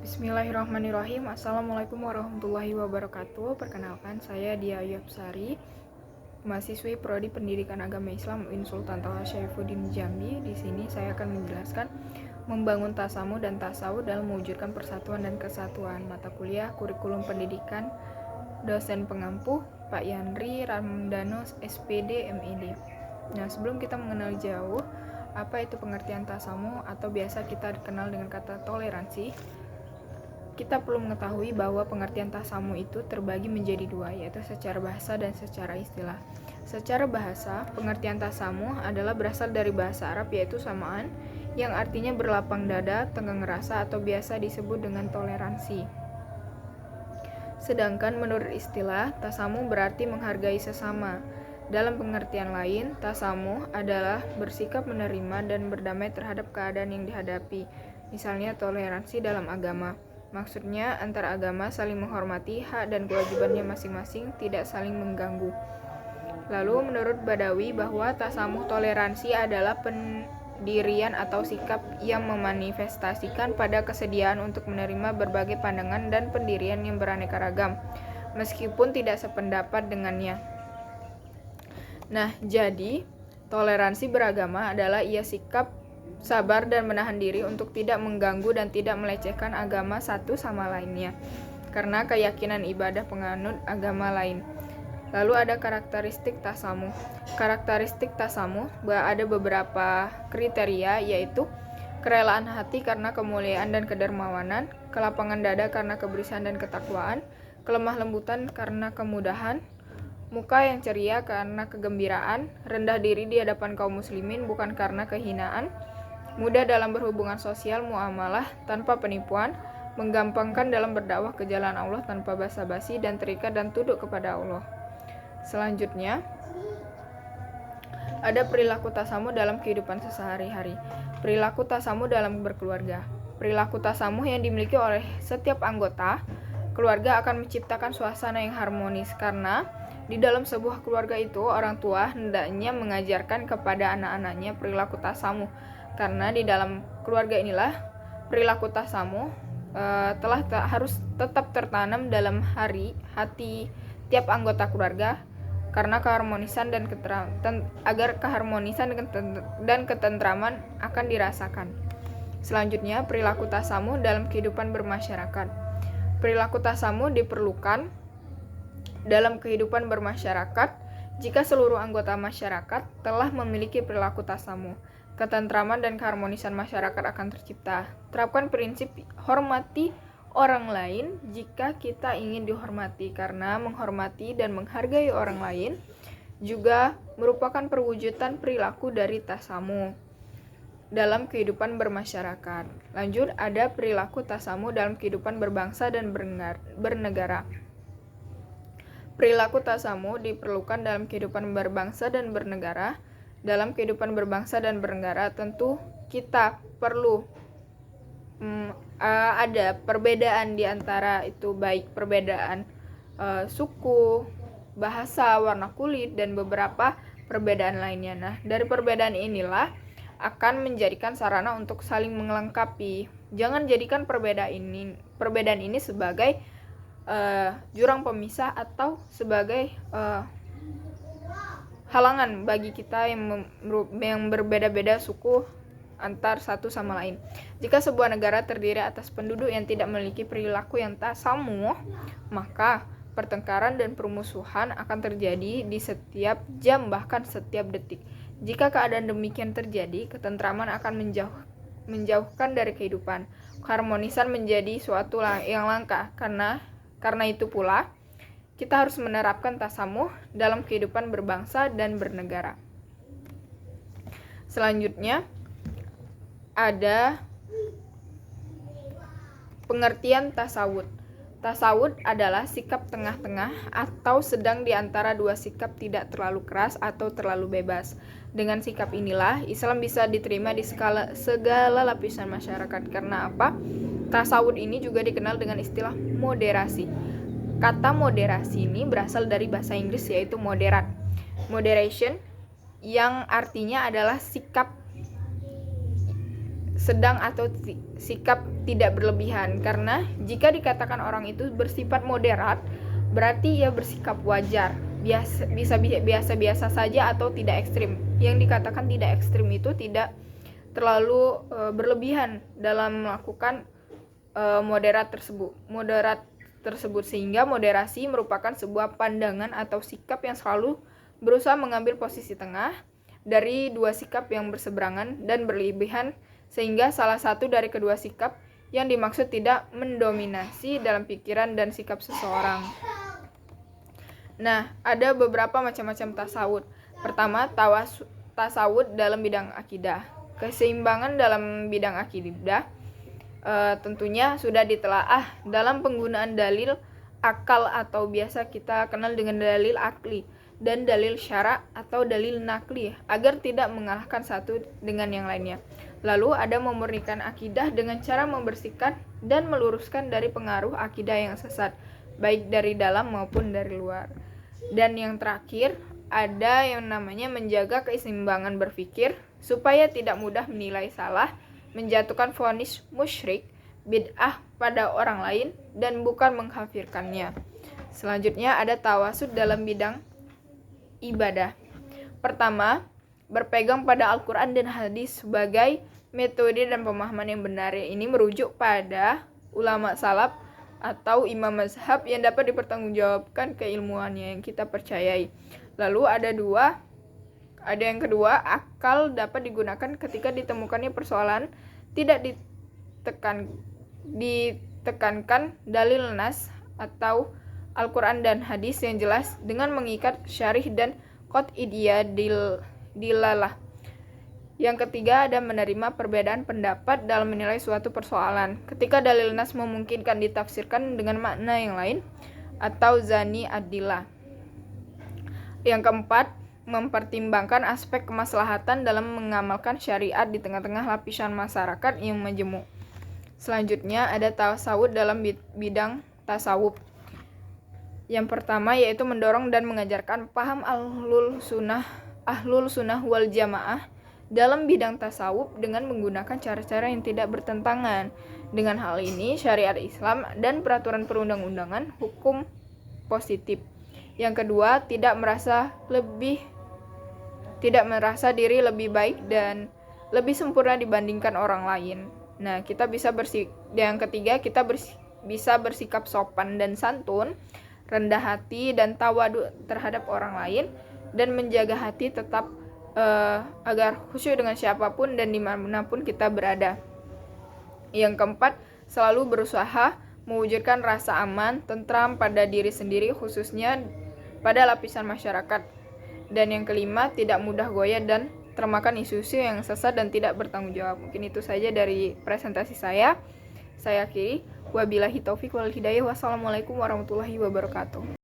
Bismillahirrahmanirrahim. Assalamualaikum warahmatullahi wabarakatuh. Perkenalkan, saya Dia Yopsari, mahasiswi Prodi Pendidikan Agama Islam UIN Sultan Toha Syaifuddin Jambi. Di sini saya akan menjelaskan membangun tasamu dan tasawuf dalam mewujudkan persatuan dan kesatuan. Mata kuliah Kurikulum Pendidikan, dosen pengampu Pak Yandri Ramdano SPD MED. Nah, sebelum kita mengenal jauh apa itu pengertian tasamu atau biasa kita dikenal dengan kata toleransi, kita perlu mengetahui bahwa pengertian tasamu itu terbagi menjadi dua, yaitu secara bahasa dan secara istilah. Secara bahasa, pengertian tasamu adalah berasal dari bahasa Arab yaitu samaan, yang artinya berlapang dada, tenggang rasa, atau biasa disebut dengan toleransi. Sedangkan menurut istilah, tasamu berarti menghargai sesama. Dalam pengertian lain, tasamu adalah bersikap menerima dan berdamai terhadap keadaan yang dihadapi. Misalnya toleransi dalam agama. Maksudnya, antar agama saling menghormati hak dan kewajibannya masing-masing, tidak saling mengganggu. Lalu, menurut Badawi bahwa tasamuh toleransi adalah pendirian atau sikap yang memanifestasikan pada kesediaan untuk menerima berbagai pandangan dan pendirian yang beraneka ragam, meskipun tidak sependapat dengannya. Nah, jadi, toleransi beragama adalah ia sikap sabar dan menahan diri untuk tidak mengganggu dan tidak melecehkan agama satu sama lainnya karena keyakinan ibadah penganut agama lain. Lalu ada karakteristik tasamuh. Karakteristik tasamuh ada beberapa kriteria, yaitu kerelaan hati karena kemuliaan dan kedermawanan, kelapangan dada karena kebersihan dan ketakwaan, kelemah lembutan karena kemudahan, muka yang ceria karena kegembiraan, rendah diri di hadapan kaum muslimin bukan karena kehinaan, mudah dalam berhubungan sosial muamalah tanpa penipuan, menggampangkan dalam berdakwah ke jalan Allah tanpa basa-basi, dan terikat dan tunduk kepada Allah. Selanjutnya, ada perilaku tasamuh dalam kehidupan sehari-hari. Perilaku tasamuh dalam berkeluarga. Perilaku tasamuh yang dimiliki oleh setiap anggota keluarga akan menciptakan suasana yang harmonis karena di dalam sebuah keluarga itu orang tua hendaknya mengajarkan kepada anak-anaknya perilaku tasamuh. Karena di dalam keluarga inilah perilaku tasamuh harus tetap tertanam dalam hati tiap anggota keluarga karena keharmonisan dan agar keharmonisan dan ketentraman akan dirasakan. Selanjutnya, perilaku tasamuh dalam kehidupan bermasyarakat. Perilaku tasamuh diperlukan dalam kehidupan bermasyarakat jika seluruh anggota masyarakat telah memiliki perilaku tasamuh. Ketentraman dan keharmonisan masyarakat akan tercipta. Terapkan prinsip hormati orang lain jika kita ingin dihormati, karena menghormati dan menghargai orang lain juga merupakan perwujudan perilaku dari tasamuh dalam kehidupan bermasyarakat. Lanjut, ada perilaku tasamuh dalam kehidupan berbangsa dan bernegara. Perilaku tasamuh diperlukan dalam kehidupan berbangsa dan bernegara. Dalam kehidupan berbangsa dan bernegara tentu kita perlu ada perbedaan di antara itu, baik perbedaan suku, bahasa, warna kulit, dan beberapa perbedaan lainnya. Nah, dari perbedaan inilah akan menjadikan sarana untuk saling melengkapi. Jangan jadikan perbedaan ini sebagai jurang pemisah atau sebagai halangan bagi kita yang berbeda-beda suku antar satu sama lain. Jika sebuah negara terdiri atas penduduk yang tidak memiliki perilaku yang tasamuh, maka pertengkaran dan permusuhan akan terjadi di setiap jam, bahkan setiap detik. Jika keadaan demikian terjadi, ketentraman akan menjauhkan dari kehidupan. Keharmonisan menjadi suatu yang langka. Karena itu pula kita harus menerapkan tasamuh dalam kehidupan berbangsa dan bernegara. Selanjutnya, ada pengertian tasawuf. Tasawuf adalah sikap tengah-tengah atau sedang di antara dua sikap, tidak terlalu keras atau terlalu bebas. Dengan sikap inilah Islam bisa diterima di segala lapisan masyarakat. Karena apa? Tasawuf ini juga dikenal dengan istilah moderasi. Kata moderasi ini berasal dari bahasa Inggris, yaitu moderat. Moderation yang artinya adalah sikap sedang atau sikap tidak berlebihan. Karena jika dikatakan orang itu bersifat moderat, berarti ia bersikap wajar, biasa-biasa saja atau tidak ekstrim. Yang dikatakan tidak ekstrim itu tidak terlalu berlebihan dalam melakukan moderat tersebut, sehingga moderasi merupakan sebuah pandangan atau sikap yang selalu berusaha mengambil posisi tengah dari dua sikap yang berseberangan dan berlebihan, sehingga salah satu dari kedua sikap yang dimaksud tidak mendominasi dalam pikiran dan sikap seseorang. Nah, ada beberapa macam-macam tasawuf. Pertama, tasawuf dalam bidang akidah. Keseimbangan dalam bidang akidah tentunya sudah ditelaah dalam penggunaan dalil akal atau biasa kita kenal dengan dalil akli, dan dalil syara atau dalil nakli, agar tidak mengalahkan satu dengan yang lainnya. Lalu ada memurnikan akidah dengan cara membersihkan dan meluruskan dari pengaruh akidah yang sesat, baik dari dalam maupun dari luar. Dan yang terakhir, ada yang namanya menjaga keseimbangan berpikir supaya tidak mudah menilai salah, menjatuhkan vonis musyrik, bid'ah pada orang lain, dan bukan mengkafirkannya. Selanjutnya ada tawasud dalam bidang ibadah. Pertama, berpegang pada Al-Quran dan hadis sebagai metode dan pemahaman yang benar. Ini merujuk pada ulama salaf atau imam mazhab yang dapat dipertanggungjawabkan keilmuannya yang kita percayai. Lalu ada yang kedua, akal dapat digunakan ketika ditemukannya persoalan tidak ditekankan dalil nas atau Al-Quran dan hadis yang jelas dengan mengikat syarih dan qat'iyah dilalah. Yang ketiga ada menerima perbedaan pendapat dalam menilai suatu persoalan ketika dalil nas memungkinkan ditafsirkan dengan makna yang lain atau zani adilah. Yang keempat, mempertimbangkan aspek kemaslahatan dalam mengamalkan syariat di tengah-tengah lapisan masyarakat yang majemuk. Selanjutnya ada tasawuf dalam bidang tasawuf. Yang pertama yaitu mendorong dan mengajarkan paham ahlul sunnah wal jamaah dalam bidang tasawuf dengan menggunakan cara-cara yang tidak bertentangan dengan hal ini syariat Islam dan peraturan perundang-undangan hukum positif. Yang kedua, tidak merasa diri lebih baik dan lebih sempurna dibandingkan orang lain. Nah, yang ketiga, kita bisa bersikap sopan dan santun, rendah hati dan tawadu terhadap orang lain, dan menjaga hati tetap agar khusyuk dengan siapapun dan dimanapun kita berada. Yang keempat, selalu berusaha mewujudkan rasa aman, tentram pada diri sendiri, khususnya pada lapisan masyarakat. Dan yang kelima, tidak mudah goyah dan termakan isu-isu yang sesat dan tidak bertanggung jawab. Mungkin itu saja dari presentasi saya. Saya akhiri. Wabillahi taufik wal hidayah. Wassalamualaikum warahmatullahi wabarakatuh.